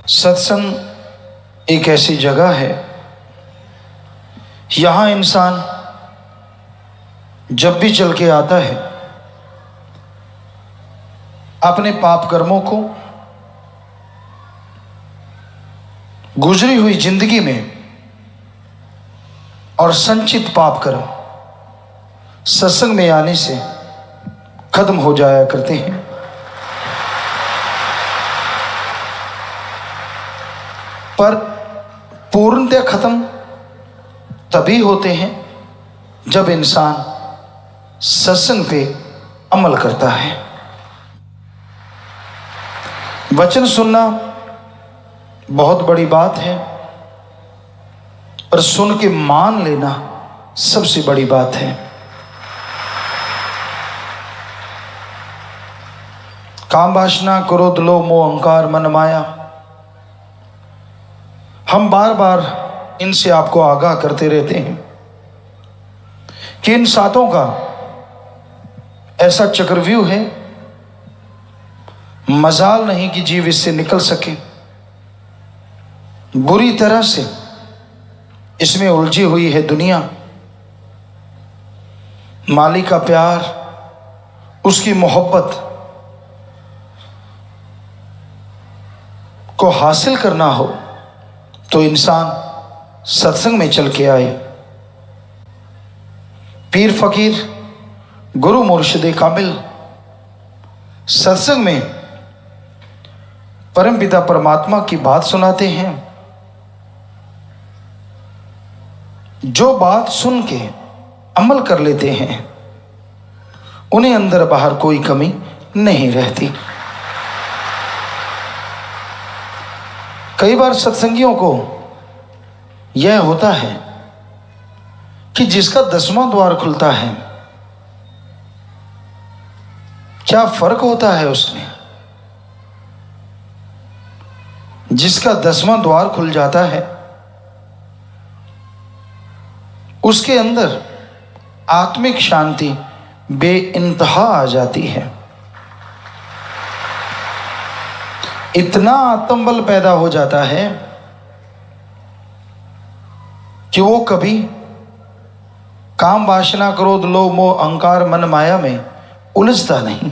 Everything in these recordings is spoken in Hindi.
सत्संग एक ऐसी जगह है, यहाँ इंसान जब भी चल के आता है अपने पाप कर्मों को, गुजरी हुई जिंदगी में और संचित पाप कर्म सत्संग में आने से खत्म हो जाया करते हैं। पर पूर्णतः खत्म तभी होते हैं जब इंसान सत्संग पे अमल करता है। वचन सुनना बहुत बड़ी बात है, पर सुन के मान लेना सबसे बड़ी बात है। काम वासना क्रोध लोभ मोह अहंकार मन माया, हम बार बार इनसे आपको आगाह करते रहते हैं कि इन सातों का ऐसा चक्रव्यूह है, मजाल नहीं कि जीव इससे निकल सके। बुरी तरह से इसमें उलझी हुई है दुनिया। मालिक का प्यार, उसकी मोहब्बत को हासिल करना हो तो इंसान सत्संग में चल के आए। पीर फकीर गुरु मुर्शिद कामिल सत्संग में परमपिता परमात्मा की बात सुनाते हैं। जो बात सुन के अमल कर लेते हैं उन्हें अंदर बाहर कोई कमी नहीं रहती। कई बार सत्संगियों को यह होता है कि जिसका 10वां द्वार खुलता है, क्या फर्क होता है उसमें? जिसका 10वां द्वार खुल जाता है उसके अंदर आत्मिक शांति बेइंतहा आ जाती है। इतना आत्मबल पैदा हो जाता है कि वो कभी काम वासना क्रोध लोभ मोह अहंकार मन माया में उलझता नहीं।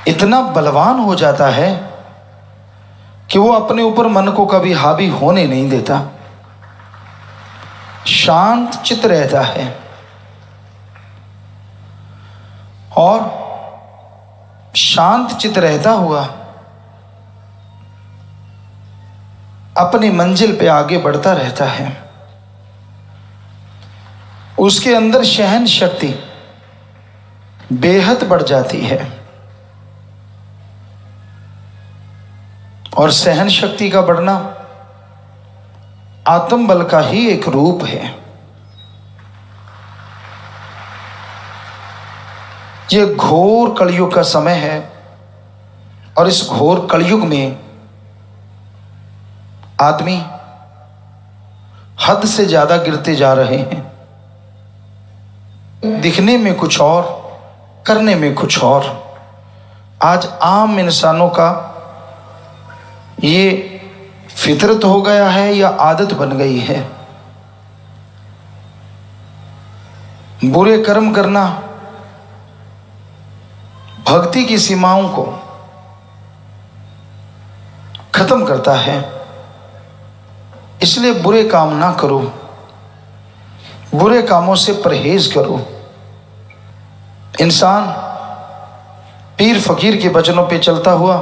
इतना बलवान हो जाता है कि वो अपने ऊपर मन को कभी हावी होने नहीं देता, शांत चित्त रहता है और शांत चित्त रहता हुआ अपनी मंजिल पे आगे बढ़ता रहता है। उसके अंदर सहन शक्ति बेहद बढ़ जाती है और सहन शक्ति का बढ़ना आत्मबल का ही एक रूप है। ये घोर कलयुग का समय है और इस घोर कलयुग में आदमी हद से ज्यादा गिरते जा रहे हैं। दिखने में कुछ और, करने में कुछ और। आज आम इंसानों का ये फितरत हो गया है या आदत बन गई है। बुरे कर्म करना भक्ति की सीमाओं को खत्म करता है। इसलिए बुरे काम ना करो, बुरे कामों से परहेज करो। इंसान पीर फकीर के वचनों पे चलता हुआ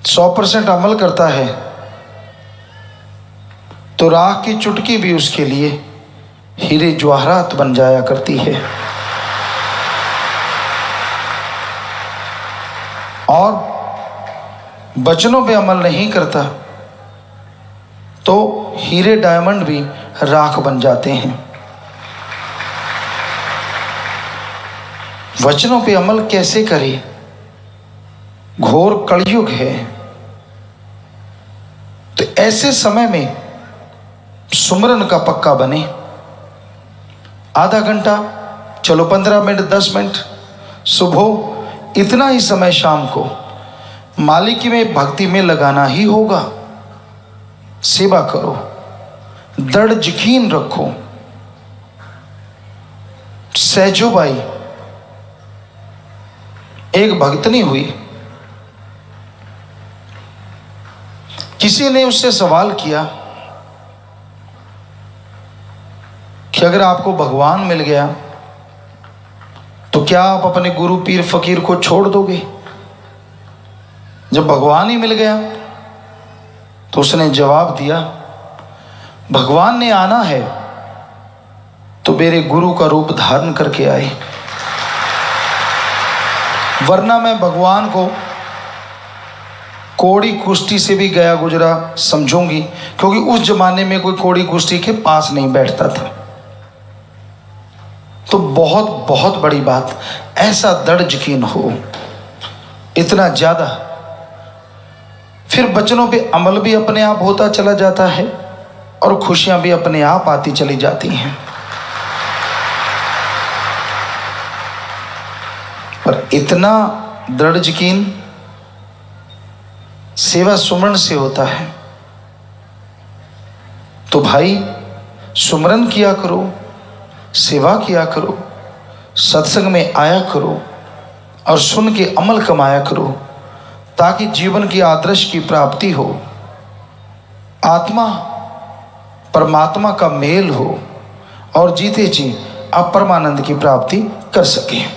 100% अमल करता है तो राख की चुटकी भी उसके लिए हीरे जवाहरात बन जाया करती है। और वचनों पे अमल नहीं करता तो हीरे डायमंड भी राख बन जाते हैं। वचनों पे अमल कैसे करें? घोर कलयुग है, तो ऐसे समय में सुमरन का पक्का बने। आधा घंटा, चलो 15 मिनट, 10 मिनट सुबह इतना ही समय शाम को मालिक में भक्ति में लगाना ही होगा। सेवा करो, दृढ़ यकीन रखो। सहजोबाई एक भक्तनी हुई। किसी ने उससे सवाल किया कि अगर आपको भगवान मिल गया तो क्या आप अपने गुरु पीर फकीर को छोड़ दोगे? जब भगवान ही मिल गया तो उसने जवाब दिया, भगवान ने आना है तो मेरे गुरु का रूप धारण करके आए, वरना मैं भगवान को कोड़ी कुश्ती से भी गया गुजरा समझूंगी, क्योंकि उस जमाने में कोई कोड़ी कुश्ती के पास नहीं बैठता था। तो बहुत बहुत बड़ी बात, ऐसा दृढ़ यकीन हो, इतना ज्यादा, फिर बचनों पे अमल भी अपने आप होता चला जाता है और खुशियां भी अपने आप आती चली जाती हैं। पर इतना दृढ़ यकीन सेवा सुमरण से होता है। तो भाई सुमरन किया करो, सेवा किया करो, सत्संग में आया करो और सुन के अमल कमाया करो, ताकि जीवन की आदर्श की प्राप्ति हो, आत्मा परमात्मा का मेल हो और जीते जी आप परमानंद की प्राप्ति कर सकें।